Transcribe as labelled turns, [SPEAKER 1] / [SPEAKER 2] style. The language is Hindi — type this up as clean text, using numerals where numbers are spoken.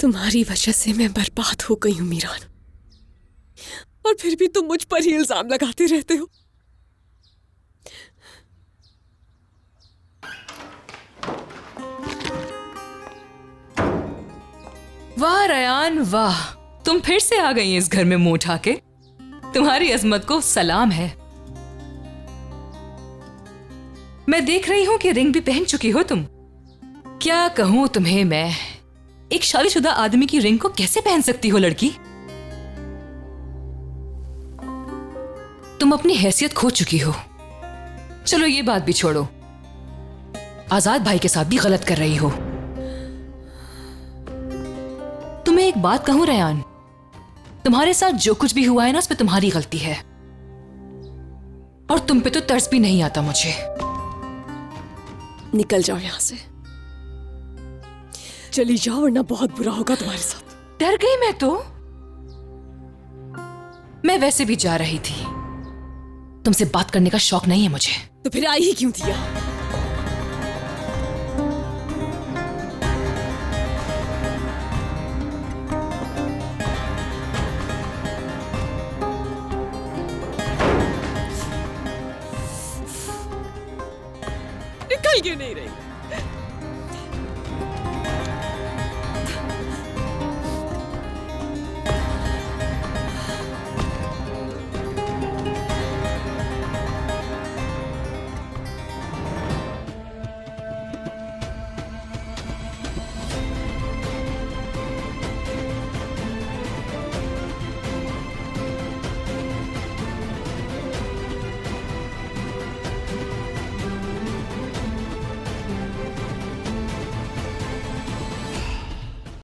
[SPEAKER 1] तुम्हारी वजह से मैं बर्बाद हो गई हूं मीरान, और फिर भी तुम मुझ पर ही इल्जाम लगाते रहते हो।
[SPEAKER 2] वाह रयान वाह, तुम फिर से आ गई इस घर में मुंह उठा के। तुम्हारी अजमत को सलाम है। मैं देख रही हूं कि रिंग भी पहन चुकी हो तुम। क्या कहूं तुम्हें मैं, एक शादीशुदा आदमी की रिंग को कैसे पहन सकती हो लड़की? तुम अपनी हैसियत खो चुकी हो। चलो ये बात भी छोड़ो, आजाद भाई के साथ भी गलत कर रही हो। तुम्हें एक बात कहूं रयान, तुम्हारे साथ जो कुछ भी हुआ है ना, उसमें तुम्हारी गलती है, और तुम पे तो तरस भी नहीं आता मुझे।
[SPEAKER 1] निकल जाओ यहां से, चली जाओ वरना बहुत बुरा होगा तुम्हारे साथ।
[SPEAKER 2] डर गई मैं तो। मैं वैसे भी जा रही थी, तुमसे बात करने का शौक नहीं है मुझे।
[SPEAKER 1] तो फिर आई ही क्यों थी यहाँ? निकल क्यों नहीं रही?